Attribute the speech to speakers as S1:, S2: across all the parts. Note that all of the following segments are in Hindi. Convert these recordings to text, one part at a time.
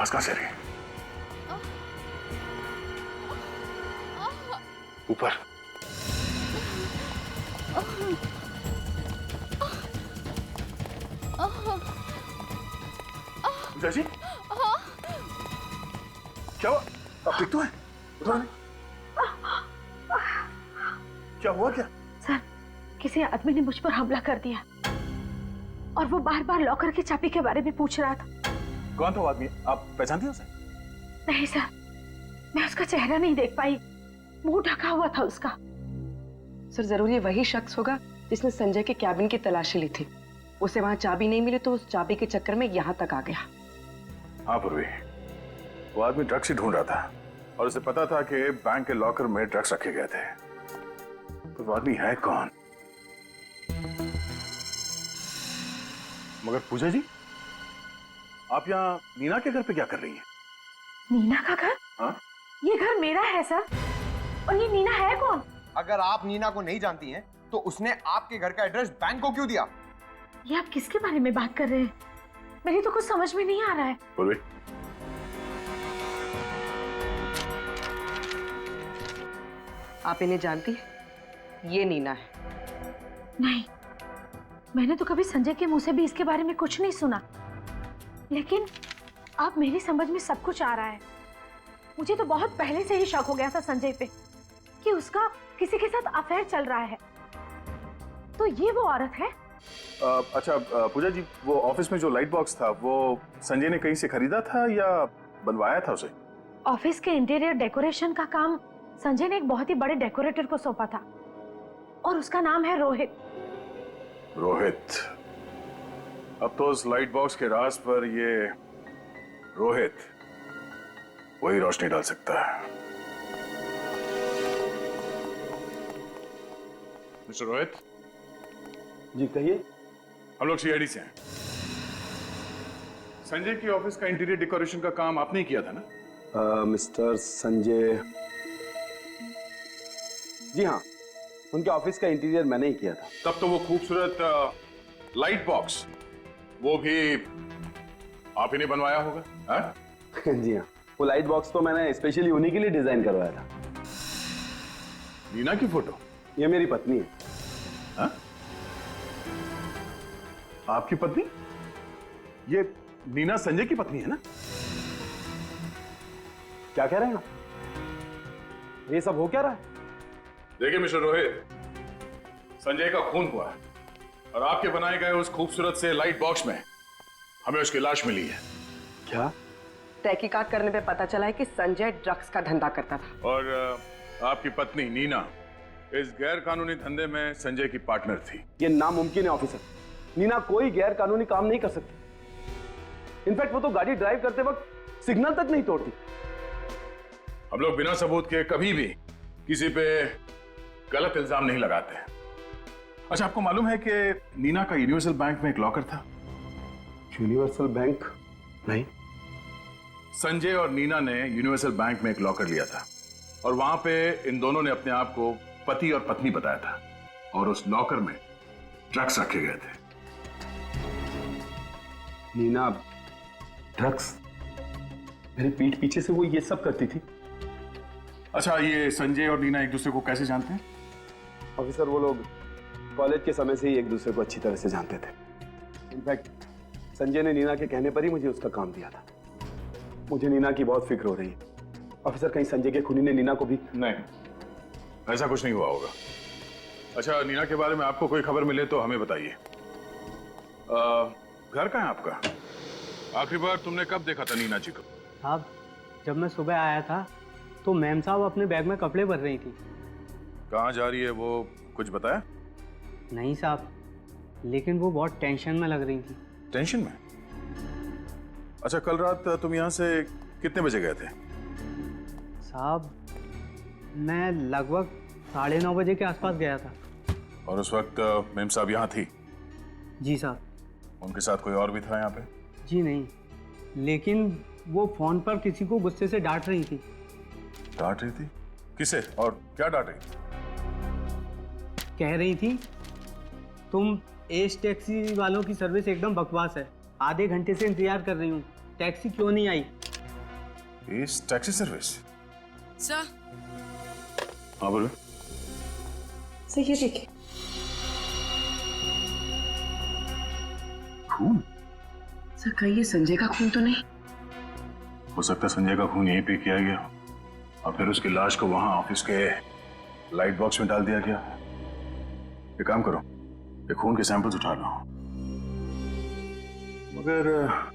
S1: आवाज कहां से आ रही है? ऊपर। जी क्या हुआ? आप ठीक तो हैं? उठो नहीं। क्या हुआ क्या?
S2: सर, किसी आदमी ने मुझ पर हमला कर दिया और वो बार बार लॉकर की चाबी के बारे में पूछ रहा था।
S1: कौन था वो आदमी? आप पहचानती हो उसे?
S2: नहीं सर, मैं उसका चेहरा नहीं देख पाई, मुंह ढका हुआ था उसका।
S3: सर जरूर ये वही शख्स होगा जिसने संजय के कैबिन की तलाशी ली थी। उसे वहां चाबी नहीं मिली तो उस चाबी के चक्कर में यहाँ तक आ गया।
S1: हाँ पूर्वी, वो आदमी ड्रग्स ही ढूंढ रहा था और उसे पता था कि बैंक के लॉकर में ड्रग्स रखे गए थे। तो वो आदमी है कौन? मगर पूजा जी, आप यहाँ नीना के घर पे क्या कर रही हैं?
S2: नीना का घर?
S1: हाँ?
S2: ये घर मेरा है सर। और ये नीना है कौन?
S4: अगर आप नीना को नहीं जानती हैं, तो उसने आपके घर का एड्रेस बैंक को क्यों दिया?
S2: ये आप किसके बारे में बात कर रहे हैं? मेरी तो कुछ समझ में नहीं आ रहा है।
S1: पूर्वी,
S3: आप इन्हें जानती हैं? ये नीना है।
S2: नहीं, मैंने तो कभी संजय के मुंह से भी इसके बारे में कुछ नहीं सुना। लेकिन अब मेरी समझ में सब कुछ आ रहा है। मुझे तो बहुत पहले से ही शक हो गया था संजय पे कि उसका किसी के साथ अफेयर चल रहा है। तो ये वो औरत है?
S1: अच्छा पूजा जी, वो ऑफिस में जो लाइट बॉक्स था वो संजय ने कहीं से खरीदा था या बनवाया था उसे?
S2: ऑफिस के इंटीरियर डेकोरेशन का काम संजय ने एक बहुत ही बड़े डेकोरेटर को सौंपा था और उसका नाम है रोहित।
S1: रोहित? अब तो उस लाइट बॉक्स के राज पर ये रोहित वही रोशनी डाल सकता है। मिस्टर रोहित।
S5: जी कहिए।
S1: हम लोग सीआईडी से हैं। संजय की ऑफिस का इंटीरियर डेकोरेशन का काम आपने ही किया था ना?
S5: मिस्टर संजय, जी हाँ, उनके ऑफिस का इंटीरियर मैंने ही किया था।
S1: तब तो वो खूबसूरत लाइट बॉक्स वो भी आप ही ने बनवाया होगा? हाँ?
S5: जी हाँ, वो लाइट बॉक्स तो मैंने स्पेशली उन्हीं के लिए डिजाइन करवाया था।
S1: नीना की फोटो?
S5: ये मेरी पत्नी है।
S1: हाँ? आपकी पत्नी? ये नीना संजय की पत्नी है ना?
S5: क्या कह रहे हैं आप? ये सब हो क्या रहा है?
S1: देखिए मिस्टर रोहित, संजय का खून हुआ है और आपके बनाए गए उस खूबसूरत से लाइट बॉक्स में हमें उसकी लाश मिली है।
S5: क्या?
S3: तहकीकात करने पे पता चला है कि संजय ड्रग्स का धंधा करता था
S1: और आपकी पत्नी नीना इस गैर कानूनी धंधे में संजय की पार्टनर थी।
S5: ये नामुमकिन है ऑफिसर। नीना कोई गैर कानूनी काम नहीं कर सकती। इनफैक्ट वो तो गाड़ी ड्राइव करते वक्त सिग्नल तक नहीं तोड़ती।
S1: हम लोग बिना सबूत के कभी भी किसी पे गलत इल्जाम नहीं लगाते। अच्छा, आपको मालूम है कि नीना का यूनिवर्सल बैंक में एक लॉकर था?
S5: Universal bank? नहीं।
S1: संजय और नीना ने यूनिवर्सल बैंक में एक लॉकर लिया था और वहां पे इन दोनों ने अपने आप को पति और पत्नी बताया था और उस लॉकर में ड्रग्स रखे गए थे।
S5: नीना ड्रग्स? मेरे पीठ पीछे से वो ये सब करती थी?
S1: अच्छा, ये संजय और नीना एक दूसरे को कैसे जानते हैं?
S5: ऑफिसर, वो लोग कॉलेज के समय से ही एक दूसरे को अच्छी तरह से जानते थे। इनफैक्ट संजय ने नीना के कहने पर ही मुझे उसका काम दिया था। मुझे नीना की बहुत फिक्र हो रही है। ऑफिसर, कहीं संजय के खूनी ने नीना को भी?
S1: नहीं, ऐसा कुछ नहीं हुआ होगा। अच्छा, नीना के बारे में आपको कोई खबर मिले तो हमें बताइए। घर कहाँ है आपका? आखिरी बार तुमने कब देखा था नीना जी को?
S6: साहब, जब मैं सुबह आया था तो मैम साहब अपने बैग में कपड़े भर रही थी।
S1: कहाँ जा रही है वो कुछ बताया?
S6: नहीं साहब, लेकिन वो बहुत टेंशन में लग रही थी।
S1: टेंशन में? अच्छा, कल रात तुम यहाँ से कितने बजे गए थे?
S6: साहब, मैं लगभग 9:30 बजे के आसपास गया था।
S1: और उस वक्त मैम साहब यहाँ थी?
S6: जी साहब।
S1: उनके साथ कोई और भी था यहाँ पे?
S6: जी नहीं, लेकिन वो फोन पर किसी को गुस्से से डांट रही थी।
S1: डांट रही थी? किसे और क्या डांट रही थी?
S6: कह रही थी, तुम एस टैक्सी वालों की सर्विस एकदम बकवास है। आधे घंटे से इंतजार कर रही हूँ, टैक्सी क्यों नहीं आई?
S1: इस टैक्सी सर्विस।
S7: सर
S1: हाँ बोलो।
S3: सर ये देखिए।
S1: खून?
S3: सर कहीं ये संजय का खून तो नहीं?
S1: हो सकता है संजय का खून यहीं पे किया गया और फिर उसकी लाश को वहां ऑफिस के लाइट बॉक्स में डाल दिया गया। एक काम करो, ये खून के सैंपल्स उठा लो। मगर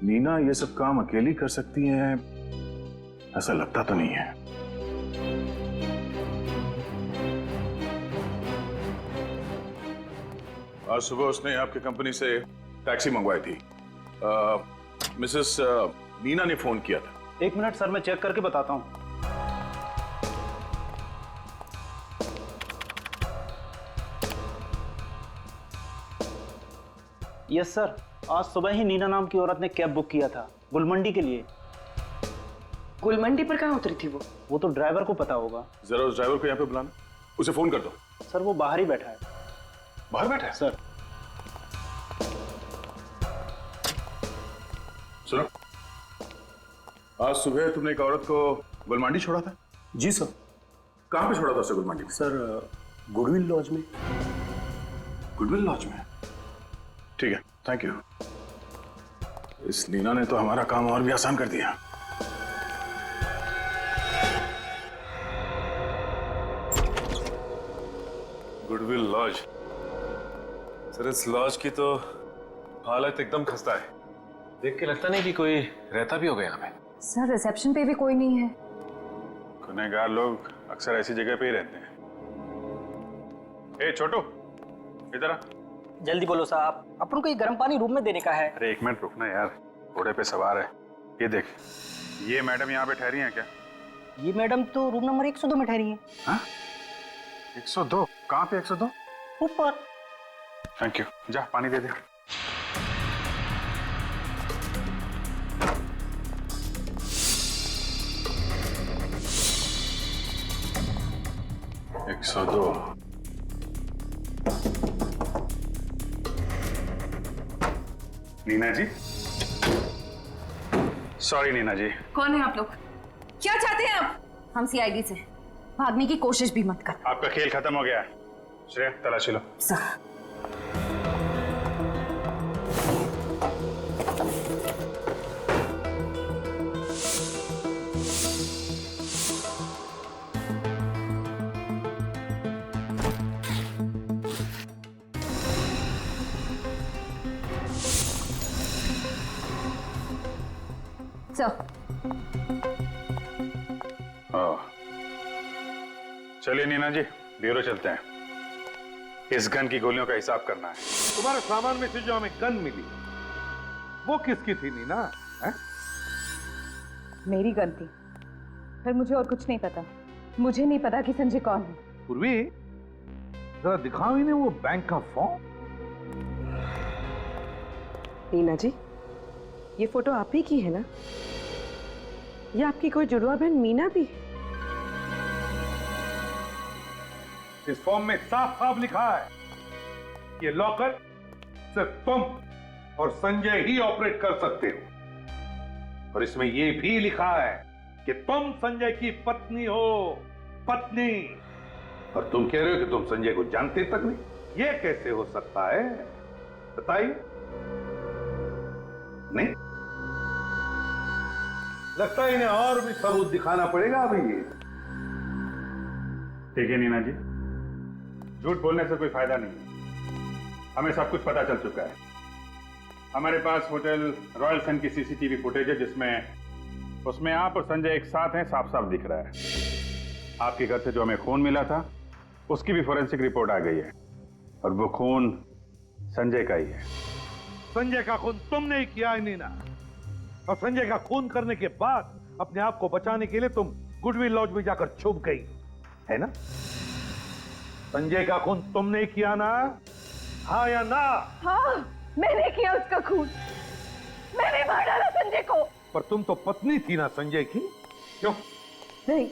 S1: नीना ये सब काम अकेली कर सकती है ऐसा लगता तो नहीं है। आज सुबह उसने आपकी कंपनी से टैक्सी मंगवाई थी। मिसेस नीना ने फोन किया था।
S6: 1 मिनट सर, मैं चेक करके बताता हूँ। यस सर, आज सुबह ही नीना नाम की औरत ने कैब बुक किया था गुलमंडी के लिए।
S3: गुलमंडी पर कहाँ उतरी थी वो?
S6: वो तो ड्राइवर को पता होगा।
S1: जरा उस ड्राइवर को यहाँ पे बुलाना, उसे फोन कर दो।
S6: सर वो बाहर ही बैठा है।
S1: बाहर बैठा है?
S6: सर
S1: सुनो, आज सुबह तुमने एक औरत को गुलमंडी छोड़ा था?
S5: जी सर।
S1: कहाँ पे छोड़ा था उसे गुलमंडी में?
S5: सर गुडविल लॉज में।
S1: गुडविल लॉज में? ठीक है, थैंक यू। इस नीना ने तो हमारा काम और भी आसान कर दिया।
S8: Goodwill lodge. सर इस लॉज की तो हालत एकदम खस्ता है। देख के लगता नहीं कि कोई रहता भी होगा यहाँ पे।
S9: सर रिसेप्शन पे भी कोई नहीं है।
S1: गुनहगार लोग अक्सर ऐसी जगह पे ही रहते हैं। ए छोटू, इधर आ।
S10: जल्दी बोलो साहब, अपन को ये गर्म पानी रूम में देने का है।
S1: अरे 1 मिनट रुकना यार, घोड़े पे सवार है। ये देख, ये मैडम यहाँ पे ठहरी हैं क्या?
S10: ये मैडम तो रूम नंबर 102 में ठहरी है।
S1: हाँ? 102? कहाँ पे 102?
S10: ऊपर।
S1: थैंक यू, जा पानी दे दे। एक 102। नीना जी, सॉरी नीना जी।
S9: कौन है आप लोग? क्या चाहते हैं आप? हम सीआईडी से। भागने की कोशिश भी मत कर।
S1: आपका खेल खत्म हो गया है। श्रेया, तलाशी लो।
S9: सर
S1: चलिए नीना जी, ब्यूरो चलते हैं। इस गन की गोलियों का हिसाब करना है।
S11: तुम्हारे सामान में से जो हमें गन मिली वो किसकी थी नीना? है?
S9: मेरी गन थी, पर मुझे और कुछ नहीं पता। मुझे नहीं पता कि संजय कौन है।
S11: पूर्वी, जरा दिखाओ इन्हें वो बैंक का फॉर्म।
S3: नीना जी, ये फोटो आप ही की है ना? ये आपकी कोई जुड़वा बहन मीना भी?
S11: इस फॉर्म में साफ साफ लिखा है ये लॉकर सिर्फ तुम और संजय ही ऑपरेट कर सकते हो। और इसमें ये भी लिखा है कि तुम संजय की पत्नी हो। पत्नी। और तुम कह रहे हो कि तुम संजय को जानते तक नहीं। ये कैसे हो सकता है बताइए? नहीं लगता है इन्हें और भी सबूत दिखाना पड़ेगा अभी। ये
S1: ठीक है नीना जी, झूठ बोलने से कोई फायदा नहीं है। हमें सब कुछ पता चल चुका है। हमारे पास होटल रॉयल सन की सीसीटीवी फुटेज है जिसमें उसमें आप और संजय एक साथ हैं, साफ साफ दिख रहा है। आपके घर से जो हमें खून मिला था उसकी भी फोरेंसिक रिपोर्ट आ गई है और वो खून संजय का ही है।
S11: संजय का खून तुमने ही किया है नीना। और संजय का खून करने के बाद अपने आप को बचाने के लिए तुम गुडविल लॉज में जाकर छुप गई है ना? संजय का खून तुमने किया ना? हाँ या ना?
S9: हाँ, मैंने किया उसका खून। मैंने मार डाला संजय को।
S11: पर तुम तो पत्नी थी ना संजय की, क्यों?
S9: नहीं,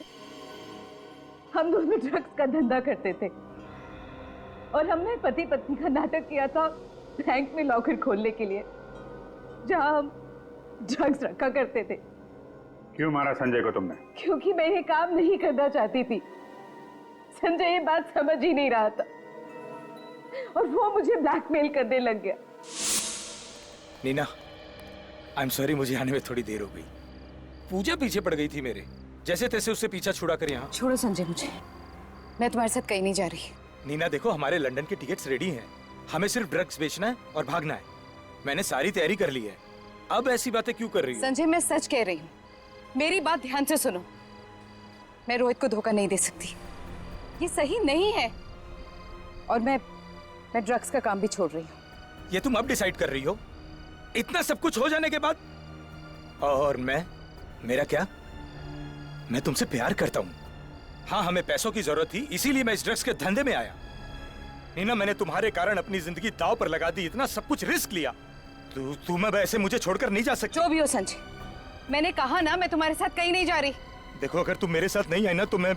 S9: हम दोनों ड्रग्स का धंधा करते थे और हमने पति पत्नी का नाटक किया था बैंक में लॉकर खोलने के लिए, जहां हम ड्रग्स रखा करते थे।
S1: क्यों मारा संजय को तुमने?
S9: क्योंकि मैं ये काम नहीं करना चाहती थी। संजय ये बात समझ ही नहीं रहा था और वो मुझे ब्लैकमेल करने लग गया।
S7: नीना, आई एम सॉरी, मुझे आने में थोड़ी देर हो गई। पूजा पीछे पड़ गई थी मेरे, जैसे तैसे उससे पीछा छुड़ा कर यहाँ।
S3: छोड़ो संजय मुझे, मैं तुम्हारे साथ कहीं नहीं जा रही।
S7: नीना देखो, हमारे लंदन के टिकट्स रेडी हैं, हमें सिर्फ ड्रग्स बेचना है और भागना है। मैंने सारी तैयारी कर ली है, अब ऐसी बातें क्यों कर रही हो?
S3: संजय मैं सच कह रही हूँ, मेरी बात ध्यान से सुनो। मैं रोहित को धोखा नहीं दे सकती, ये सही नहीं है। और मैं ड्रग्स का काम भी छोड़ रही हूँ।
S7: ये तुम अब डिसाइड कर रही हो, इतना सब कुछ हो जाने के बाद? और मेरा क्या? मैं तुमसे प्यार करता हूँ। हाँ, हमें पैसों की जरूरत थी, इसीलिए मैं इस ड्रग्स के धंधे में आया। नीना, मैंने तुम्हारे कारण अपनी जिंदगी दांव पर लगा दी, इतना सब कुछ रिस्क लिया। तुम अब ऐसे मुझे छोड़कर नहीं जा सकती।
S3: जो भी हो संजय, मैंने कहा ना मैं तुम्हारे साथ कहीं नहीं जा रही।
S7: देखो, अगर तुम मेरे साथ नहीं आई ना तो मैं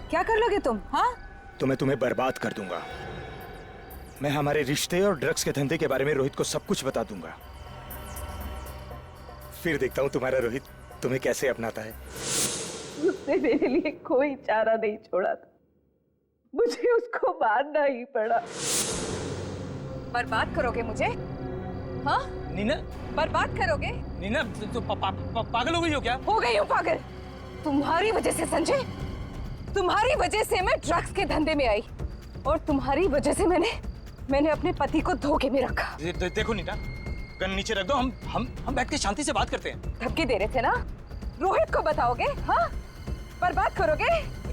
S3: क्या कर लोगे तुम? हाँ,
S7: तो मैं तुम्हें बर्बाद कर दूंगा। मैं हमारे रिश्ते और ड्रग्स के धंधे के बारे में रोहित को सब कुछ बता दूंगा। फिर देखता हूँ तुम्हारा रोहित तुम्हें कैसे अपनाता है।
S9: उसने मेरे लिए कोई चारा नहीं छोड़ा था, मुझे उसको मारना ही पड़ा।
S3: बर्बाद करोगे मुझे? हाँ
S7: नीना,
S3: बर्बाद करोगे?
S7: नीना, तो पागल हो गई हो क्या?
S3: हो गई हूँ पागल, तुम्हारी वजह से संजय। तुम्हारी वजह से मैं ड्रग्स के धंधे में आई और तुम्हारी वजह से मैंने अपने पति को धोखे में रखा।
S7: देखो नीना, गन नीचे रख दो, हम बैठ के शांति से बात करते हैं।
S3: धमकी दे रहे थे ना? रोहित को बताओगे? हाँ, बर्बाद करोगे?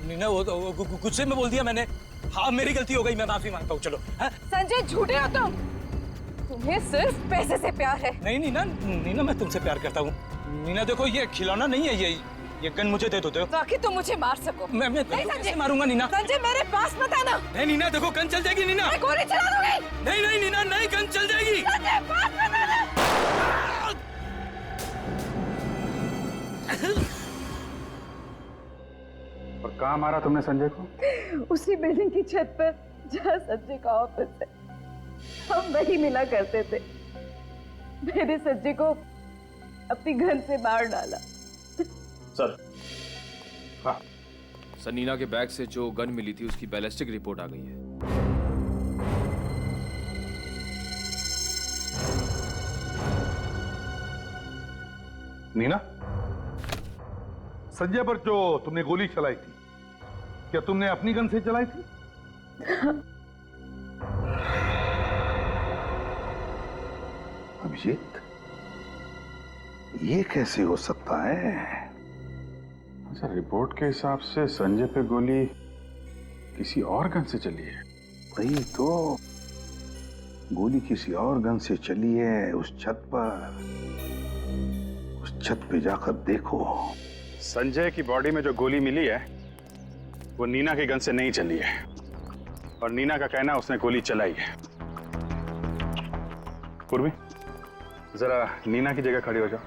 S7: नीना, वो गुस्से में बोल दिया मैंने। हाँ, मेरी गलती हो गई, मैं माफी मांगता हूँ। चलो। हाँ?
S3: संजय झूठे हो तुम, तुम्हें सिर्फ पैसे से प्यार है।
S7: नहीं नीना, मैं तुमसे प्यार करता हूँ। नीना देखो, ये खिलौना नहीं है, ये गन मुझे दे दो
S3: ताकि तुम मुझे मार सको।
S7: मैं कैसे मारूंगा नीना?
S3: संजय मेरे पास मत आना।
S7: नहीं नीना, देखो गन चल जाएगी नीना।
S3: मैं गोली चला दूंगी।
S7: नहीं नीना, नहीं, गन चल जाएगी।
S3: संजय पास मत आना।
S1: और कहाँ मारा तुमने संजय को?
S9: उसी बिल्डिंग की छत पर जहाँ संजय का ऑफिस है, हम वही मिला करते थे। मैंने संजय को अपनी गन से मार डाला।
S8: सर।
S1: हाँ
S12: सर, नीना के बैग से जो गन मिली थी उसकी बैलिस्टिक रिपोर्ट आ गई है।
S11: नीना, संजय पर जो तुमने गोली चलाई थी, क्या तुमने अपनी गन से चलाई थी?
S13: अभिजीत, ये कैसे हो सकता है?
S1: अच्छा, रिपोर्ट के हिसाब से संजय पे गोली किसी और गन से चली है।
S13: वही तो, गोली किसी और गन से चली है उस छत पर। उस छत पे जाकर देखो।
S1: संजय की बॉडी में जो गोली मिली है वो नीना की गन से नहीं चली है, और नीना का कहना उसने गोली चलाई है। पूर्वी, जरा नीना की जगह खड़ी हो जाओ।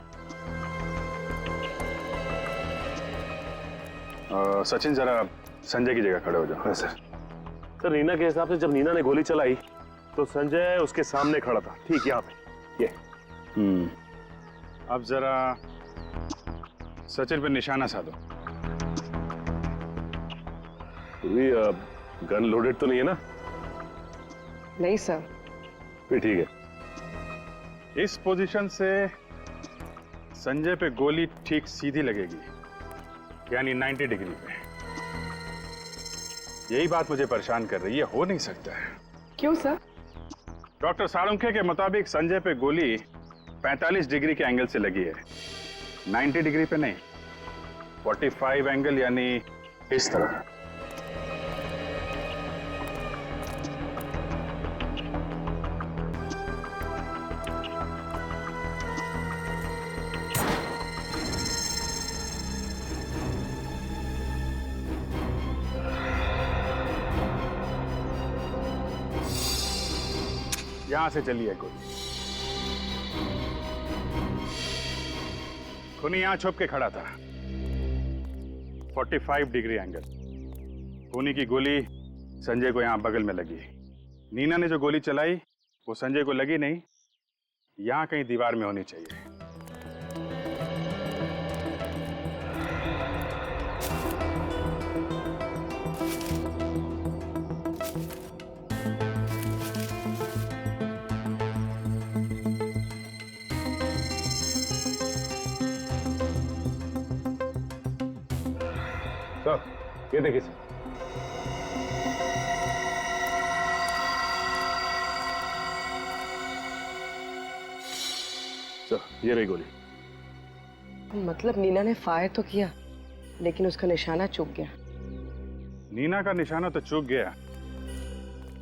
S1: सचिन, जरा संजय की जगह खड़े हो जाओ।
S8: सर, नीना के हिसाब से जब नीना ने गोली चलाई तो संजय उसके सामने खड़ा था, ठीक यहाँ पे। ये
S1: अब जरा सचिन पे निशाना साधो।
S8: गन लोडेड तो नहीं है ना?
S3: नहीं सर।
S8: फिर ठीक है।
S1: इस पोजीशन से संजय पे गोली ठीक सीधी लगेगी, यानी 90 डिग्री पे। यही बात मुझे परेशान कर रही है, हो नहीं सकता है।
S3: क्यों सर?
S1: डॉक्टर साळुंखे के मुताबिक संजय पे गोली 45 डिग्री के एंगल से लगी है, 90 डिग्री पे नहीं। 45 एंगल, यानी इस तरह। यहां से चली है गोली। खूनी यहां छुप के खड़ा था, 45 डिग्री एंगल। खूनी की गोली संजय को यहां बगल में लगी। नीना ने जो गोली चलाई वो संजय को लगी नहीं, यहां कहीं दीवार में होनी चाहिए।
S11: सर ये देखिए सर। सर ये रही गोली।
S9: मतलब नीना ने फायर तो किया लेकिन उसका निशाना चूक गया।
S1: नीना का निशाना तो चूक गया,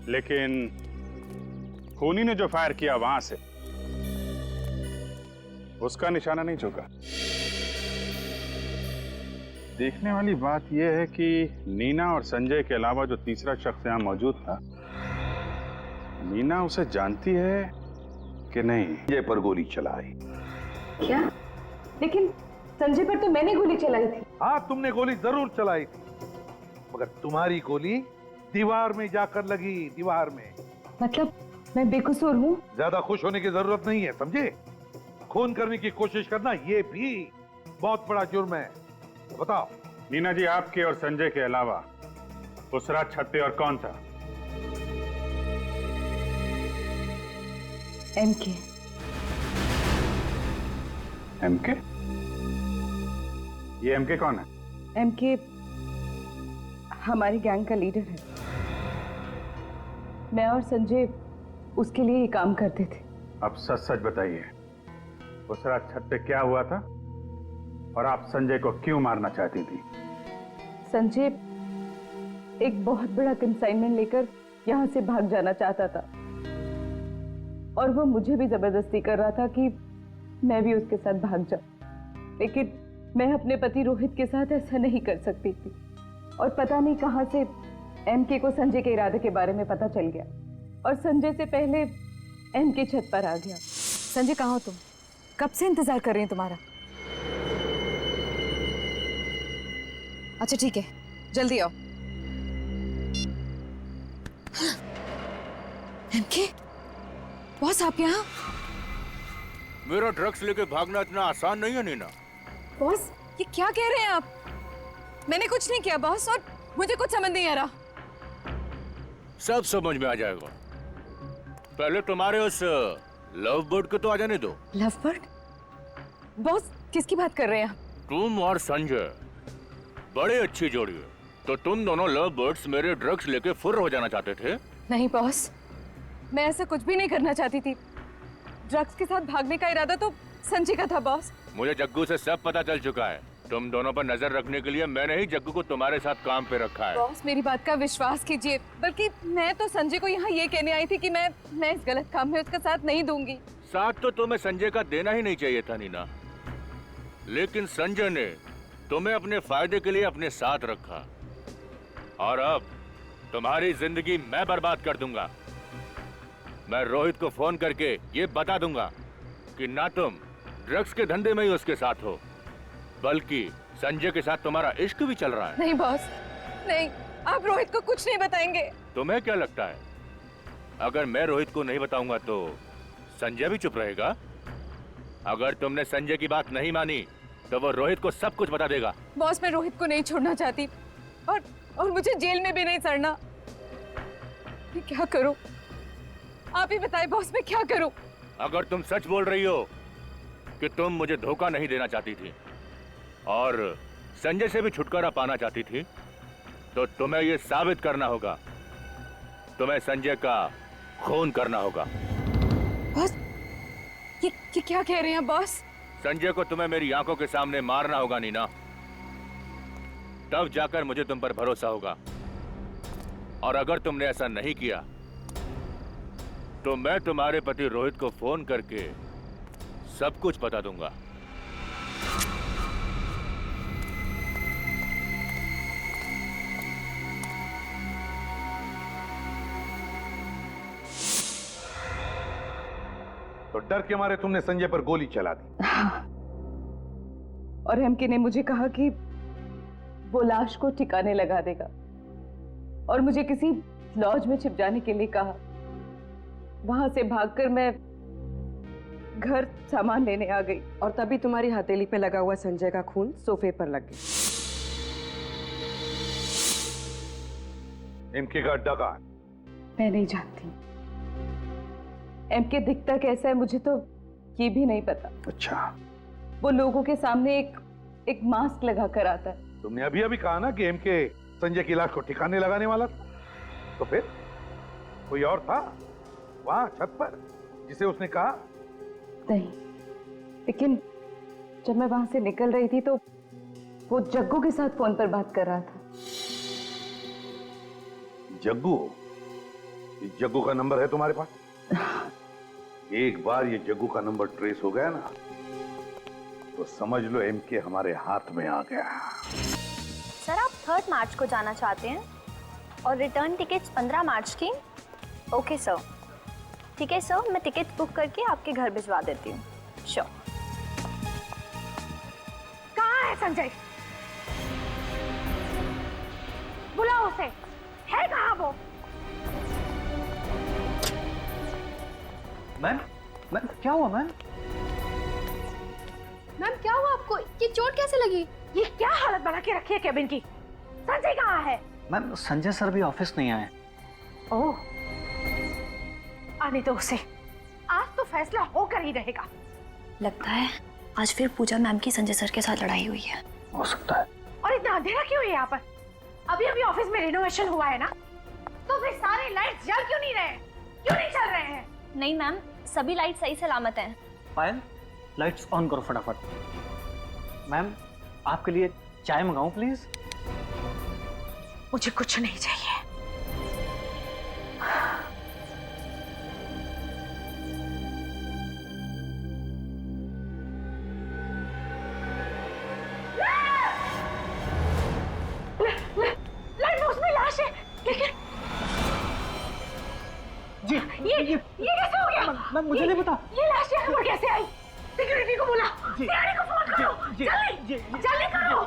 S1: लेकिन खूनी ने जो फायर किया वहां से उसका निशाना नहीं चूका। देखने वाली बात यह है कि नीना और संजय के अलावा जो तीसरा शख्स यहां मौजूद था, नीना उसे जानती है कि नहीं।
S13: संजय पर गोली चलाई।
S9: क्या? लेकिन संजय पर तो मैंने गोली चलाई थी।
S11: हाँ तुमने गोली जरूर चलाई थी, मगर तुम्हारी गोली दीवार में जाकर लगी, दीवार में।
S9: मतलब मैं बेकसूर हूँ?
S11: ज्यादा खुश होने की जरूरत नहीं है, समझे? खून करने की कोशिश करना ये भी बहुत बड़ा जुर्म है। तो बताओ
S1: नीना जी, आपके और संजय के अलावा उस रात छत पे और कौन था?
S9: एमके।
S1: एमके? ये एमके कौन है?
S9: एमके हमारी गैंग का लीडर है। मैं और संजय उसके लिए ही काम करते थे।
S1: अब सच सच बताइए, उस रात छत पे क्या हुआ था और आप संजय को क्यों मारना चाहती थी?
S9: संजय एक बहुत बड़ा कंसाइनमेंट लेकर यहाँ से भाग जाना चाहता था और वो मुझे भी जबरदस्ती कर रहा था कि मैं भी उसके साथ भाग जाऊं, लेकिन मैं अपने पति रोहित के साथ ऐसा नहीं कर सकती थी। और पता नहीं कहां से एमके को संजय के इरादे के बारे में पता चल गया और संजय से पहले एमके छत पर आ गया।
S3: संजय कहाँ हो तुम? कब से इंतजार कर रही हूँ तुम्हारा। अच्छा ठीक है, जल्दी आओ। एमके बॉस, आप यहाँ?
S7: मेरा ड्रग्स लेके भागना इतना आसान नहीं है नीना।
S3: बॉस ये क्या कह रहे हैं आप? मैंने कुछ नहीं किया बॉस, और मुझे कुछ समझ नहीं आ रहा।
S7: सब समझ में आ जाएगा। पहले तुम्हारे उस लव बर्ड को तो आ जाने दो।
S3: Love bird? बॉस किसकी बात कर रहे हैं आप?
S7: तुम और संजय बड़ी अच्छी जोड़ी है, तो तुम दोनों लव बर्ड्स मेरे ड्रग्स लेके फुर्र हो जाना चाहते थे?
S3: नहीं बॉस, मैं ऐसा कुछ भी नहीं करना चाहती थी। ड्रग्स के साथ भागने का इरादा तो संजय का था बॉस।
S7: मुझे जग्गू से सब पता चल चुका है। तुम दोनों पर नजर रखने के लिए मैंने ही जग्गू को तुम्हारे साथ काम पे रखा है।
S3: बॉस मेरी बात का विश्वास कीजिए, बल्कि मैं तो संजय को यहाँ ये कहने आई थी कि मैं इस गलत काम में उसका साथ नहीं दूंगी।
S7: साथ तो तुम्हें संजय का देना ही नहीं चाहिए था नीना, लेकिन संजय ने तुम्हें अपने फायदे के लिए अपने साथ रखा और अब तुम्हारी जिंदगी मैं बर्बाद कर दूंगा। मैं रोहित को फोन करके ये बता दूंगा कि ना तुम ड्रग्स के धंधे में ही उसके साथ हो, बल्कि संजय के साथ तुम्हारा इश्क भी चल रहा है।
S3: नहीं बॉस, नहीं, आप रोहित को कुछ नहीं बताएंगे।
S7: तुम्हें क्या लगता है, अगर मैं रोहित को नहीं बताऊंगा तो संजय भी चुप रहेगा? अगर तुमने संजय की बात नहीं मानी तो वो रोहित को सब कुछ बता देगा।
S3: बॉस मैं रोहित को नहीं छोड़ना चाहती और मुझे जेल में भी नहीं सड़ना। मैं क्या करूं? आप ही बताएं बॉस, मैं क्या करूं?
S7: अगर तुम सच बोल रही हो कि तुम मुझे धोखा नहीं देना चाहती थी और संजय से भी छुटकारा पाना चाहती थी, तो तुम्हें यह साबित करना होगा, तुम्हें संजय का खून करना होगा।
S3: बॉस ये क्या कह रहे हैं बॉस?
S7: संजय को तुम्हें मेरी आंखों के सामने मारना होगा नीना, तब जाकर मुझे तुम पर भरोसा होगा। और अगर तुमने ऐसा नहीं किया तो मैं तुम्हारे पति रोहित को फोन करके सब कुछ बता दूंगा।
S11: तो डर के मारे तुमने संजय पर गोली चला दी।
S9: और एमके ने मुझे कहा कि वो लाश को ठिकाने लगा देगा और मुझे किसी लॉज में छिप जाने के लिए कहा। वहां से भागकर मैं घर सामान लेने आ गई और तभी तुम्हारी हथेली पे लगा हुआ संजय का खून सोफे पर लग गया।
S11: एमके का अड्डा कहाँ है?
S9: मैं नहीं जानती। एमके दिखता कैसा है मुझे तो ये भी नहीं पता।
S13: अच्छा।
S9: वो लोगों के सामने एक मास्क लगा कर आता है
S11: तुमने अभी अभी कहा ना कि एमके संजय की लाश को ठिकाने लगाने वाला था, तो फिर कोई और था वहां छत पर जिसे उसने कहा?
S9: नहीं, लेकिन जब मैं वहां से निकल रही थी तो वो जग्गू के साथ फोन पर बात कर रहा था।
S11: जग्गू? इस जग्गू का नंबर है तुम्हारे पास? एक बार ये जग्गू का नंबर ट्रेस हो गया ना तो समझ लो एमके हमारे हाथ में आ गया।
S14: सर आप 3 मार्च को जाना चाहते हैं और रिटर्न टिकट्स 15 मार्च की? ओके सर, ठीक है सर, मैं टिकट बुक करके आपके घर भिजवा देती हूँ। श्योर।
S2: कहाँ है संजय? बुलाओ उसे। है कहाँ वो?
S6: मैम, मैम क्या हुआ मैम?
S15: मैम क्या हुआ आपको? ये चोट कैसे लगी?
S2: ये क्या हालत बना के रखी है केबिन की? संजय कहाँ है?
S6: मैम संजय सर भी ऑफिस नहीं आए।
S2: ओह, आने दो उसे। आज तो फैसला होकर ही रहेगा।
S14: लगता है आज फिर पूजा मैम की संजय सर के साथ लड़ाई हुई है।
S6: हो सकता है।
S2: और इतना अंधेरा क्यों है यहाँ पर? अभी अभी ऑफिस में रिनोवेशन हुआ है ना, तो फिर सारे लाइट्स जल क्यों नहीं रहे? क्यों नहीं चल रहे हैं?
S14: नहीं मैम, सभी लाइट सही सलामत हैं।
S6: पायल, लाइट्स ऑन करो फटाफट। मैम आपके लिए चाय मंगाऊं प्लीज?
S2: मुझे कुछ नहीं चाहिए। लाइट बॉक्स में लाश है, लेकिन
S6: जी
S2: ये कैसे हो गया?
S6: मैम मुझे नहीं पता।
S2: ये लाश यहाँ पर कैसे आई? सिक्योरिटी को बुला, सीआईडी को फोन करो, जल्दी जल्दी करो।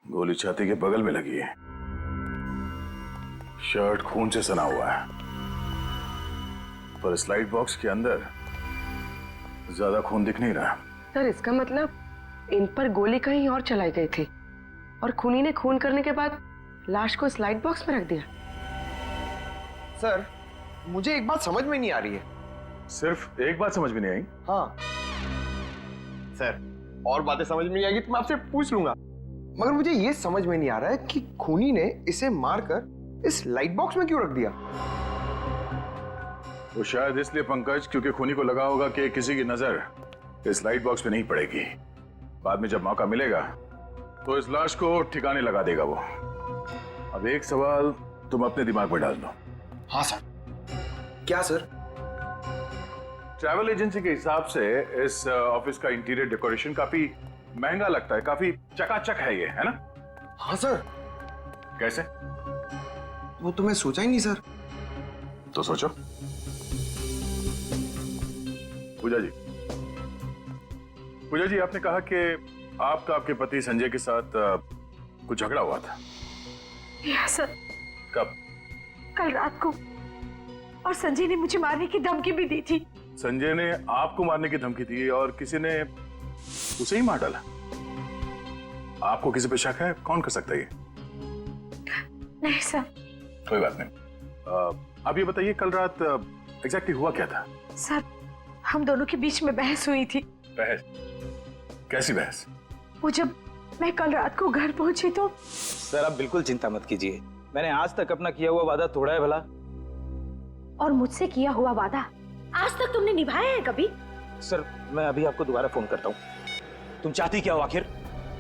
S13: गोली छाती के बगल में लगी है, शर्ट खून से सना हुआ है, पर स्लाइड बॉक्स के अंदर ज्यादा खून दिख नहीं रहा।
S16: सर इसका मतलब इन पर गोली कहीं और चलाई गई थी और खूनी ने खून करने के बाद लाश को स्लाइड बॉक्स में रख दिया।
S4: सर मुझे एक बात समझ में नहीं आ रही है।
S13: सिर्फ एक बात समझ में नहीं आई?
S4: हाँ सर, और बातें समझ में नहीं आएगी तो मैं आपसे पूछ लूंगा, मगर मुझे ये समझ में नहीं आ रहा है कि खूनी ने इसे मारकर इस लाइट बॉक्स में क्यों रख दिया?
S13: वो शायद इसलिए पंकज क्योंकि खूनी को लगा होगा कि किसी की नजर इस लाइट बॉक्स पे नहीं पड़ेगी। बाद में जब मौका मिलेगा तो इस लाश को ठिकाने लगा देगा वो। अब एक सवाल तुम अपने दिमाग में डाल दो।
S4: हाँ सर। क्या सर?
S13: ट्रैवल एजेंसी के हिसाब से इस ऑफिस का इंटीरियर डेकोरेशन काफी महंगा लगता है, काफी चकाचक है ये, है ना?
S4: हाँ सर।
S13: कैसे?
S4: वो तो मैं सोचा ही नहीं सर।
S13: तो सोचो। पूजा जी आपने कहा कि आपका आपके पति संजय के साथ कुछ झगड़ा हुआ था।
S2: Yes sir.
S13: कब?
S2: कल रात को, और संजय ने मुझे मारने की धमकी भी दी थी।
S13: संजय ने आपको मारने की धमकी दी और किसी ने उसे ही मार डाला? आपको किसी पे शक है? कौन कर सकता है ये?
S2: नहीं सर।
S13: कोई बात नहीं। अब ये बताइए कल रात एग्जैक्टली हुआ क्या था?
S2: सर हम दोनों के बीच में बहस हुई थी।
S13: बहस? कैसी बहस?
S2: वो जब मैं कल रात को घर पहुंची तो।
S7: सर आप बिल्कुल चिंता मत कीजिए, मैंने आज तक अपना किया हुआ वादा तोड़ा है भला।
S2: और मुझसे किया हुआ वादा आज तक तुमने निभाया है कभी?
S7: सर मैं अभी आपको दोबारा फोन करता हूँ। तुम चाहती क्या हो आखिर?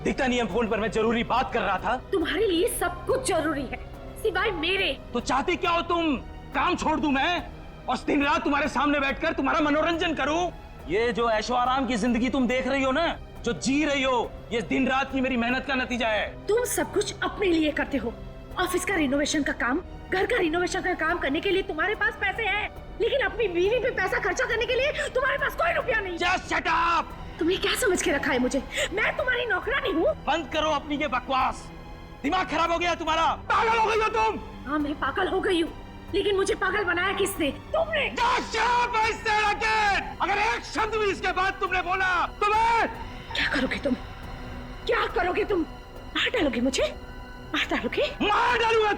S7: दिखता नहीं है फोन पर मैं जरूरी बात कर रहा था।
S2: तुम्हारे लिए सब कुछ जरूरी है सिवाय मेरे।
S7: तो चाहती क्या हो तुम? काम छोड़ दूं मैं और दिन रात तुम्हारे सामने बैठकर तुम्हारा मनोरंजन करूं? ये जो ऐशो आराम की जिंदगी तुम देख रही हो ना, जो जी रही हो, ये दिन रात की मेरी मेहनत का नतीजा है।
S2: तुम सब कुछ अपने लिए करते हो। ऑफिस का रिनोवेशन का काम, घर का रिनोवेशन का काम करने के लिए तुम्हारे पास पैसे हैं, लेकिन अपनी बीवी पे पैसा खर्चा करने के लिए तुम्हारे पास कोई रुपया नहीं।
S7: Just shut up!
S2: तुम्हें क्या समझ के रखा है मुझे? मैं तुम्हारी नौकरानी हूँ।
S7: बंद करो अपनी ये बकवास। दिमाग खराब हो गया तुम्हारा, पागल हो गई हो तुम।
S2: हाँ मैं पागल हो गई हूँ, लेकिन मुझे पागल बनाया किसने? तुमने।
S11: अगर एक शब्द भी इसके बाद तुमने बोला तो मैं
S2: क्या करोगे तुम? क्या करोगे तुम? मार डालोगे मुझे? मार डालोगे?
S11: मार डालूंगा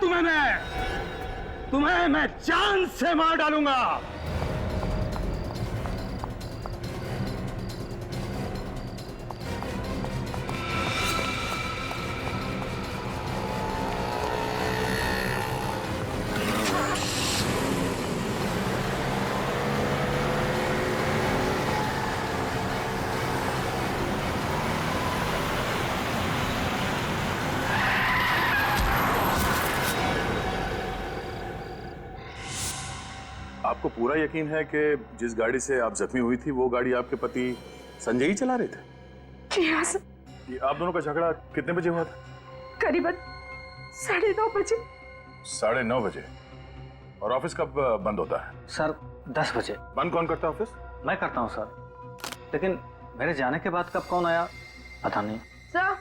S11: तुम्हें मैं जान से मार डालूंगा।
S13: आपको पूरा यकीन है कि जिस गाड़ी से आप जख्मी हुई थी वो गाड़ी आपके पति संजय ही चला रहे थे?
S2: जी हाँ सर।
S13: ये आप दोनों का झगड़ा कितने बजे हुआ था?
S2: करीबन 9:30 बजे।
S13: 9:30 बजे। और ऑफिस कब बंद होता है?
S10: सर 10 बजे।
S13: बंद कौन करता है ऑफिस?
S10: मैं करता हूँ सर, लेकिन मेरे जाने के बाद कब कौन आया पता नहीं।
S2: सर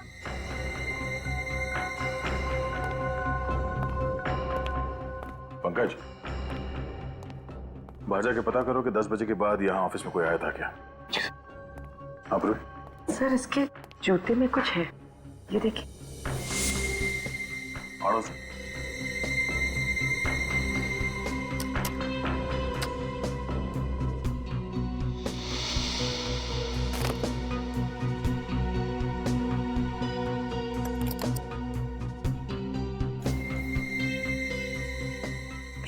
S13: पंकज, बाहर जाके पता करो कि 10 बजे के बाद यहाँ ऑफिस में कोई आया था क्या? हाँ पूर्वी।
S16: सर इसके जूते में कुछ है, ये देखिए।
S13: पड़ोस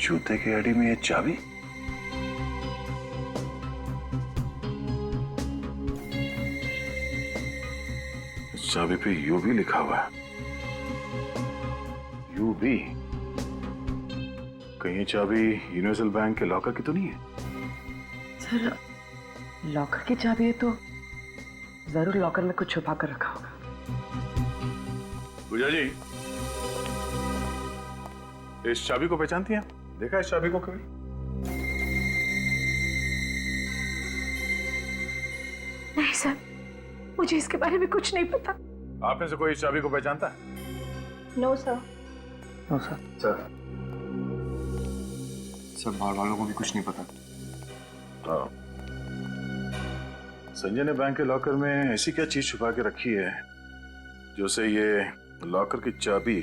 S13: जूते की अड़ी में ये चाबी? इस चाबी पे यूबी लिखा हुआ है। यूबी? कहीं ये चाबी यूनिवर्सल बैंक के लॉकर की तो नहीं है?
S16: सर लॉकर की चाबी है तो जरूर लॉकर में कुछ छुपा कर रखा होगा।
S13: पूजा जी, इस चाबी को पहचानती हैं? देखा इस चाबी को कभी?
S2: नहीं सर, मुझे इसके बारे में कुछ नहीं पता।
S13: आप में से कोई इस चाबी को पहचानता है?
S14: No sir.
S10: No sir.
S4: Sir बाहर वालों को भी कुछ नहीं पता।
S13: हाँ। संजय ने बैंक के लॉकर में ऐसी क्या चीज छुपा के रखी है जो उसे ये लॉकर की चाबी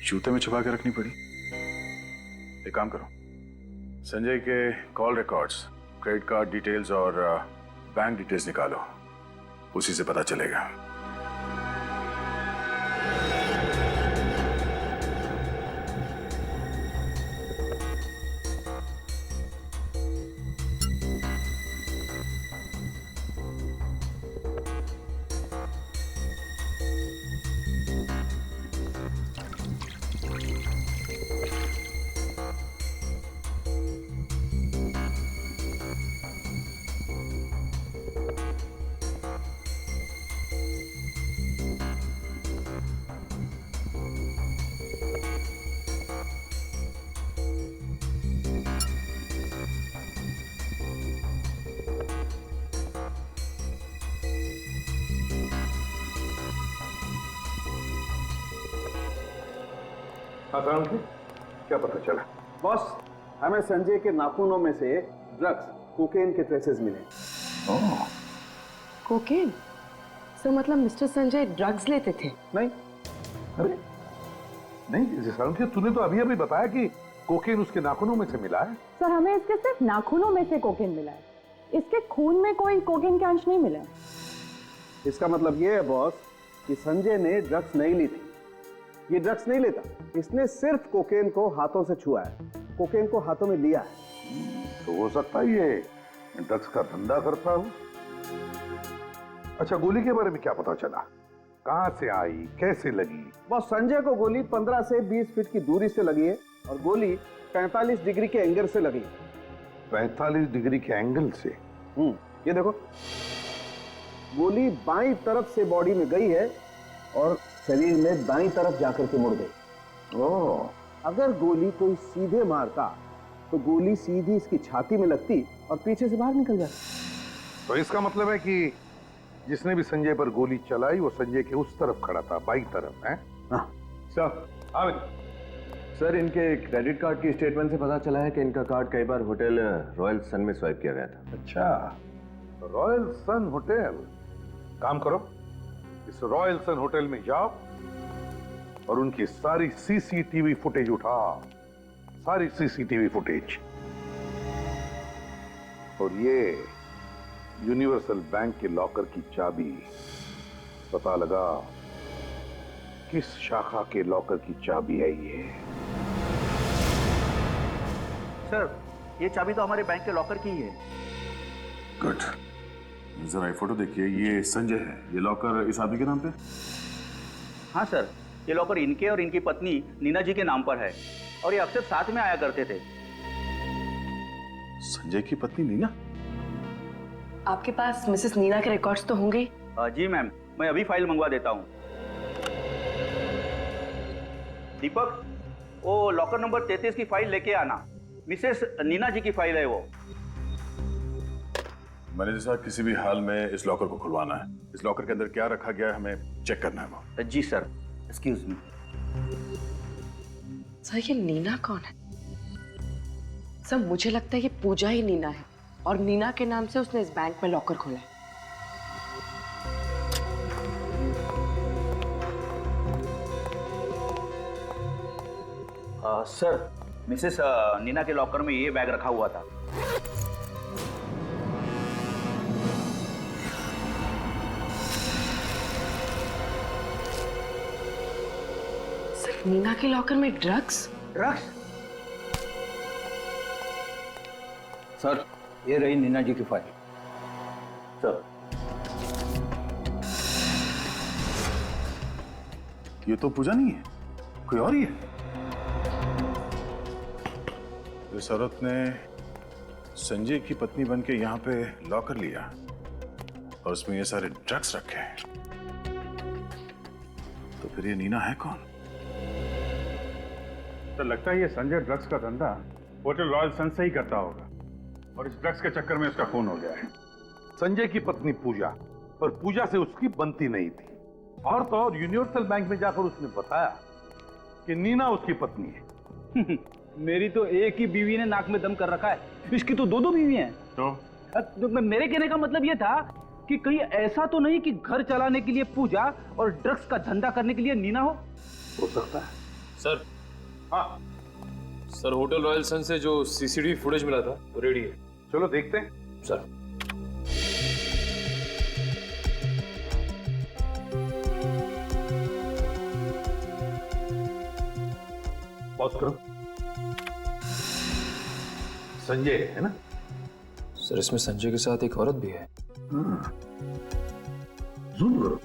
S13: जूते में छुपा के रखनी पड़ी? एक काम करो, संजय के call records, credit card details और बैंक डिटेल्स निकालो, उसी से पता चलेगा।
S11: क्या पता चला?
S5: बॉस, हमें संजय के नाखूनों में से ड्रग्स, कोकेन के ट्रेसेस मिले।
S16: कोकेन? सर मतलब मिस्टर संजय ड्रग्स लेते थे?
S11: नहीं, अरे नहीं सालंकी, तूने तो अभी अभी बताया कि कोकेन उसके नाखूनों में से मिला है।
S9: सर हमें इसके सिर्फ नाखूनों में से कोकेन मिला है, इसके खून में कोई कोकेन के अंश नहीं मिला है।
S5: इसका मतलब ये है बॉस कि संजय ने ड्रग्स नहीं ली थी। ये ड्रग्स नहीं लेता, इसने सिर्फ कोकेन को हाथों से छुआ है, कोकेन को हाथों में लिया है।
S11: तो हो सकता है ये ड्रग्स का धंधा करता हो। अच्छा, गोली के बारे में क्या पता चला? कहां से आई, कैसे लगी?
S5: बॉस संजय को गोली 15 से 20 फीट की दूरी से लगी है और गोली 45 डिग्री के एंगल से लगी है।
S11: 45 डिग्री के एंगल से?
S5: ये देखो, गोली बाईं तरफ से बॉडी में गई है और शरीर में दाईं तरफ जाकर के मुड़ गई।
S11: ओह,
S5: अगर गोली कोई सीधे मारता तो गोली सीधी इसकी छाती में लगती और पीछे से बाहर निकल जाती।
S11: तो इसका मतलब है कि जिसने भी संजय पर गोली चलाई वो संजय के उस तरफ खड़ा था, बाईं तरफ है?
S5: हाँ।
S11: सब
S4: सर, इनके क्रेडिट कार्ड की स्टेटमेंट से पता चला है कि इनका कार्ड कई बार होटल रॉयल सन में स्वाइप किया गया था।
S11: अच्छा, रॉयल सन होटल। काम करो, इस रॉयल सन होटल में जाओ और उनकी सारी सीसीटीवी फुटेज उठाओ, सारी सीसीटीवी फुटेज। और ये यूनिवर्सल बैंक के लॉकर की चाबी पता लगा किस शाखा के लॉकर की चाबी है ये।
S10: सर, ये चाबी तो हमारे बैंक के लॉकर की ही है।
S13: गुड। जरा ये फोटो देखिए, ये संजय है, ये लॉकर इस आदमी के नाम पे?
S10: हाँ सर, ये लॉकर इनके और इनकी पत्नी नीना जी के नाम पर है और ये अक्सर साथ में आया करते थे।
S13: संजय की पत्नी नीना?
S16: आपके पास मिसेस नीना के रिकॉर्ड्स तो होंगे?
S10: जी मैम, मैं अभी फाइल मंगवा देता हूँ। दीपक, वो लॉकर नंबर 33 की फाइल लेके आना। मिसेस नीना जी की फाइल है वो।
S13: मैनेजर साहब, किसी भी हाल में इस लॉकर को खुलवाना है। इस लॉकर के अंदर क्या रखा गया है हमें चेक करना है वो।
S10: जी सर, एक्सक्यूज मी।
S16: सर, ये नीना कौन है? सर, मुझे लगता है ये पूजा ही नीना है और नीना के नाम से उसने इस बैंक में लॉकर खोला है।
S10: सर, मिसेस नीना के लॉकर में ये बैग रखा हुआ था।
S16: सर, नीना के लॉकर में ड्रग्स?
S10: ड्रग्स? सर, ये रही नीना जी की फाइल। सर,
S13: ये तो पूजा नहीं है, कोई और ही है। इस औरत ने संजय की पत्नी बनके यहाँ पे लॉकर लिया और उसमें ये सारे ड्रग्स रखे हैं। तो फिर ये नीना है कौन?
S1: तो लगता है ये संजय ड्रग्स का धंधा होटल रॉयल सन से ही करता होगा और इस ड्रग्स के चक्कर में उसका खून हो गया है।
S11: संजय की पत्नी पूजा, और पूजा से उसकी बनती नहीं थी। और तो और यूनिवर्सल बैंक में जाकर उसने बताया कि नीना उसकी पत्नी है।
S6: मेरी तो एक ही बीवी ने नाक में दम कर रखा है, इसकी तो दो बीवी हैं। तो मेरे कहने का मतलब ये था कि कहीं ऐसा तो नहीं कि घर चलाने के लिए पूजा और ड्रग्स का धंधा करने के लिए नीना हो
S11: सकता है।
S12: सर,
S11: हाँ
S12: सर, होटल रॉयल सन से जो सीसीटीवी फुटेज मिला था वो रेडी है।
S11: चलो देखते हैं।
S12: सर,
S11: पॉज करो। संजय है ना?
S12: सर, इसमें संजय के साथ एक औरत भी है।
S11: जूम करो।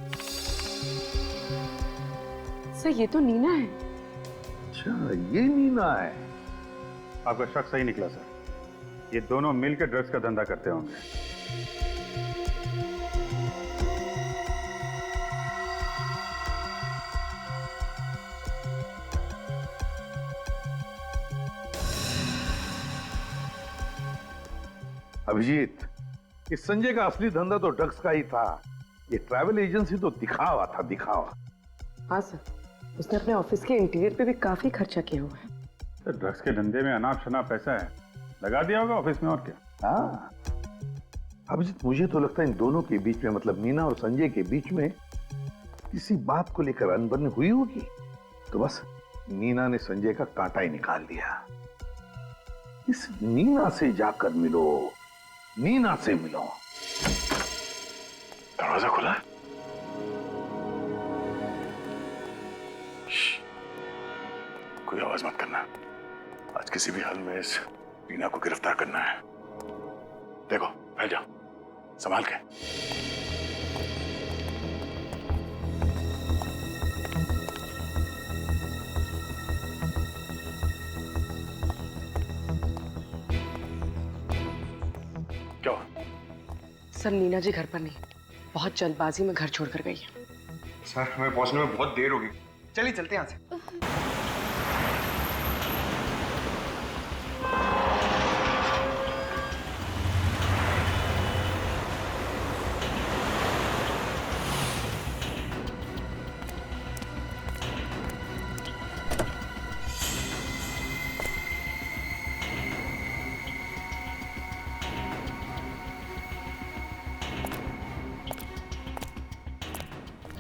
S16: सर, ये तो नीना है।
S11: अच्छा, ये नीना है।
S1: आपका शक सही निकला सर, ये दोनों मिलकर ड्रग्स का धंधा करते होंगे।
S11: अभिजीत, इस संजय का असली धंधा तो ड्रग्स का ही था। ये ट्रैवल एजेंसी तो दिखावा था, दिखावा।
S16: हाँ सर, उसने अपने ऑफिस के इंटीरियर पे भी काफी खर्चा किया हुआ है।
S1: तो ड्रग्स के धंधे में अनाप शनाप पैसा है, लगा दिया होगा ऑफिस में, और क्या।
S11: हाँ अभिजीत, मुझे तो लगता है इन दोनों के बीच में, मतलब नीना और संजय के बीच में किसी बात को लेकर अनबन हुई होगी। तो बस नीना ने संजय का कांटा ही निकाल दिया। इस नीना से जाकर मिलो, नीना से मिलो।
S13: दरवाजा खुला है? कोई आवाज मत करना। आज किसी भी हाल में इस नीना को गिरफ्तार करना है। देखो, फैल जाओ, संभाल के। क्या?
S16: सर, नीना जी घर पर नहीं, बहुत जल्दबाजी में घर छोड़कर गई है।
S4: सर, हमें पहुंचने में बहुत देर होगी। चलिए चलते हैं यहाँ से।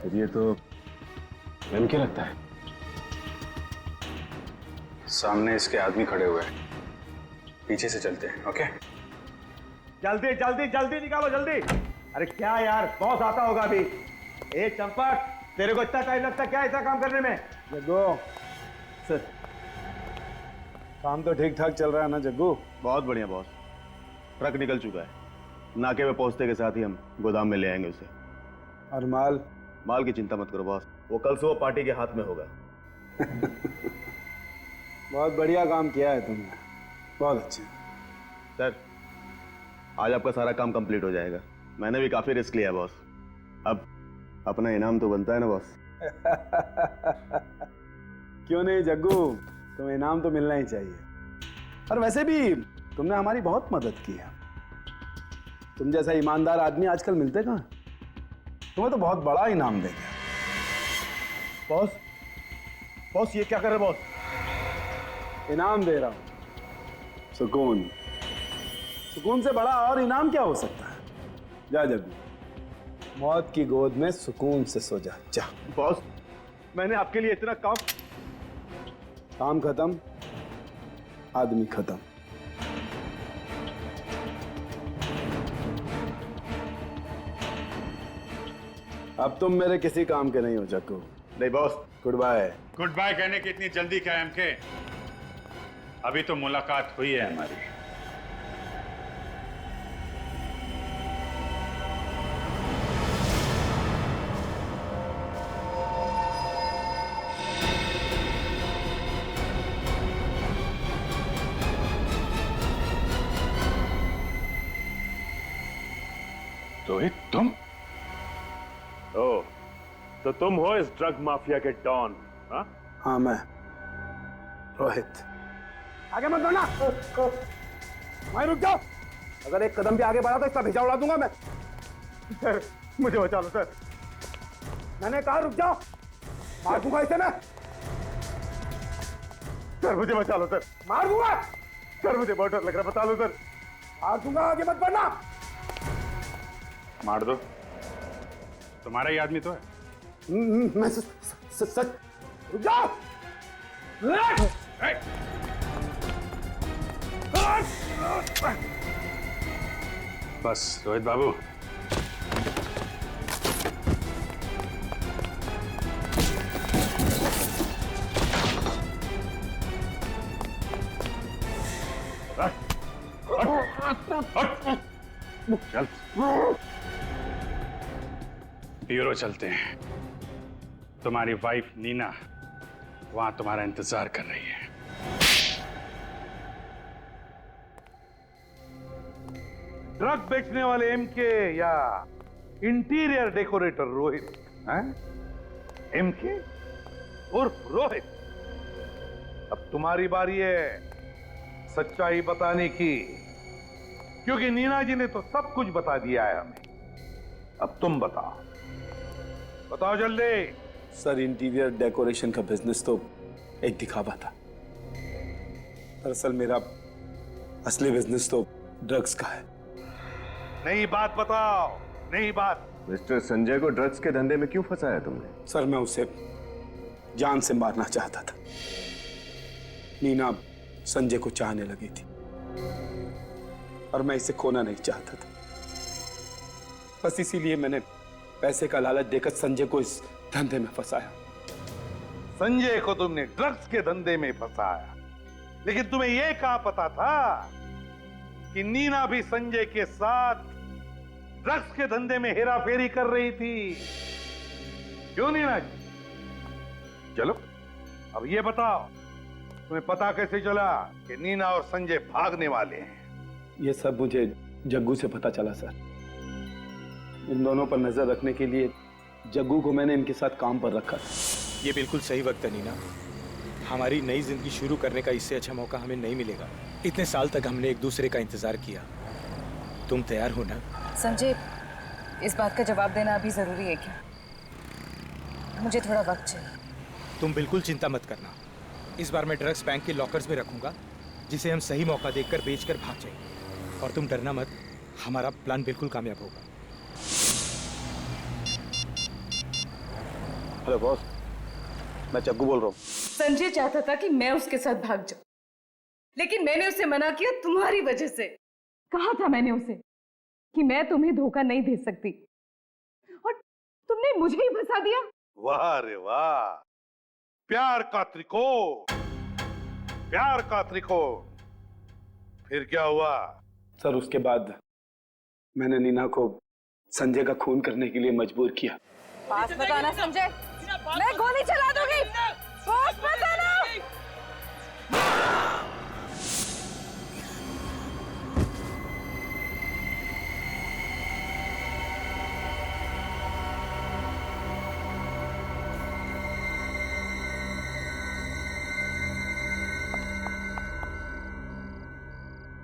S8: फिर ये तो एमके लगता है।
S13: सामने इसके आदमी खड़े हुए हैं, पीछे से चलते हैं। ओके,
S11: जल्दी जल्दी जल्दी निकालो जल्दी। अरे क्या यार, बॉस आता होगा अभी। ए चंपक, तेरे को इतना टाइम लगता क्या ऐसा काम करने में?
S5: जग्गू सर, काम तो ठीक ठाक चल रहा है ना जग्गू?
S4: बहुत बढ़िया बॉस, ट्रक निकल चुका है, नाके पे पहुंचते के साथ ही हम गोदाम में ले आएंगे उसे।
S5: और माल?
S4: माल की चिंता मत करो बॉस, वो कल सुबह पार्टी के हाथ में होगा।
S5: बहुत बढ़िया काम किया है तुमने, बहुत अच्छे।
S4: सर, आज आपका सारा काम कंप्लीट हो जाएगा। मैंने भी काफी रिस्क लिया बॉस, अब अपना इनाम तो बनता है ना बॉस।
S5: क्यों नहीं जग्गू, तुम्हें इनाम तो मिलना ही चाहिए। और वैसे भी तुमने हमारी बहुत मदद की है। तुम जैसा ईमानदार आदमी आजकल मिलते कहाँ? तुम्हें तो बहुत बड़ा इनाम देंगे।
S4: बॉस, बॉस ये क्या कर रहे बॉस?
S5: इनाम दे रहा हूं, सुकून। सुकून से बड़ा और इनाम क्या हो सकता है? जा जग्गू, मौत की गोद में सुकून से सो जा। जा
S4: बॉस, मैंने आपके लिए इतना काम
S5: खत्म, आदमी खत्म। अब तुम मेरे किसी काम के नहीं हो जग्गू।
S4: नहीं boss.
S5: Goodbye.
S1: Goodbye कहने की इतनी जल्दी क्या है एमके? अभी तो मुलाकात हुई है हमारी।
S13: रोहित, तुम?
S8: ओह, तो तुम हो इस ड्रग माफिया के डॉन?
S5: हाँ मैं रोहित। आगे मत बढ़ना, वहीं रुक जाओ। अगर एक कदम भी आगे बढ़ा तो इसका भेजा उड़ा दूंगा मैं। सर मुझे बचा लो सर, मैंने कहा रुक जाओ, मार दूंगा इसे मैं। सर मुझे बचा लो सर, मार दूंगा। सर मुझे बहुत डर लग रहा है, बता लो सर, मार दूंगा, आगे मत बढ़ना।
S1: मार दो, तुम्हारा ही आदमी तो है।
S5: मैं सच रुक जाओ।
S1: बस रोहित बाबू, चल ब्यूरो चलते हैं। तुम्हारी वाइफ नीना वहां तुम्हारा इंतजार कर रही है।
S11: ड्रग बेचने वाले एमके या इंटीरियर डेकोरेटर रोहित? एमके उर्फ रोहित, अब तुम्हारी बारी है सच्चाई बताने की, क्योंकि नीना जी ने तो सब कुछ बता दिया है हमें। अब तुम बताओ, बताओ जल्दी।
S5: सर इंटीरियर डेकोरेशन का बिजनेस तो एक दिखावा था। दरअसल मेरा असली बिजनेस तो ड्रग्स का है।
S11: नई बात बताओ, नई बात।
S4: मिस्टर संजय को ड्रग्स के धंधे में क्यों फंसाया तुमने?
S5: सर मैं उसे जान से मारना चाहता था। नीना संजय को चाहने लगी थी और मैं इसे खोना नहीं चाहता था। बस इसीलिए मैंने पैसे का लालच देकर संजय को इस धंधे में फंसाया।
S11: संजय को तुमने ड्रग्स के धंधे में फंसाया, लेकिन तुम्हें यह कहाँ पता था कि नीना भी संजय के साथ ड्रग्स के धंधे में हेराफेरी कर रही थी? क्यों नीना जी? चलो अब ये बताओ, तुम्हें पता कैसे चला कि नीना और संजय भागने वाले हैं?
S5: ये सब मुझे जग्गू से पता चला सर। इन दोनों पर नजर रखने के लिए जग्गू को मैंने इनके साथ काम पर रखा।
S7: ये बिल्कुल सही वक्त है नीना। हमारी नई जिंदगी शुरू करने का इससे अच्छा मौका हमें नहीं मिलेगा। इतने साल तक हमने एक दूसरे का इंतजार किया। तुम तैयार हो ना?
S3: संजय, इस बात का जवाब देना अभी जरूरी है क्या? मुझे थोड़ा वक्त चाहिए।
S7: तुम बिल्कुल चिंता मत करना। इस बार मैं ड्रग्स बैंक के लॉकर्स में रखूंगा, जिसे हम सही मौका देखकर बेचकर भाग जाएंगे। और तुम डरना मत, हमारा प्लान बिल्कुल कामयाब होगा।
S5: हेलो बॉस, मैं जग्गू बोल रहा हूँ।
S9: संजय चाहता था कि मैं उसके साथ भाग जाऊं, लेकिन मैंने उसे मना किया तुम्हारी वजह से। कहा था मैंने उसे कि मैं तुम्हें धोखा नहीं दे सकती, और तुमने मुझे ही फंसा दिया।
S11: वाह रे वाह, प्यार का त्रिकोण, प्यार का त्रिकोण। फिर क्या हुआ?
S5: सर उसके बाद मैंने नीना को संजय का खून करने के लिए मजबूर किया।
S3: पास मत आना संजय, मैं गोली चला दूंगी। पास मत आना।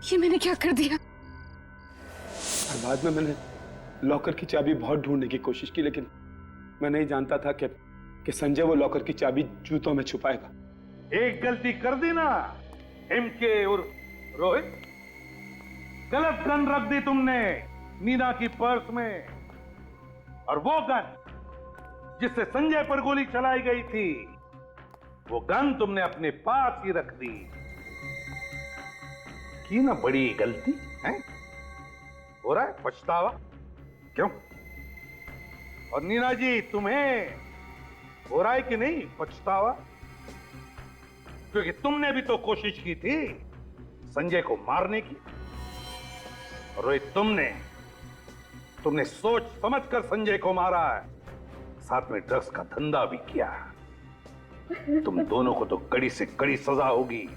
S9: ये मैंने क्या कर दिया?
S5: और बाद में मैंने लॉकर की चाबी बहुत ढूंढने की कोशिश की, लेकिन मैं नहीं जानता था कि संजय वो लॉकर की चाबी जूतों में छुपाएगा।
S11: एक गलती कर दी ना एमके उर्फ रोहित, गलत गन रख दी तुमने नीना की पर्स में, और वो गन जिससे संजय पर गोली चलाई गई थी, वो गन तुमने अपने पास ही रख दी। की ना बड़ी गलती है, हो रहा है पछतावा क्यों? और नीना जी तुम्हें हो रहा है कि नहीं पछतावा? क्योंकि तुमने भी तो कोशिश की थी संजय को मारने की, और रोहित तुमने सोच समझकर संजय को मारा है, साथ में ड्रग्स का धंधा भी किया। तुम दोनों को तो कड़ी से कड़ी सजा होगी।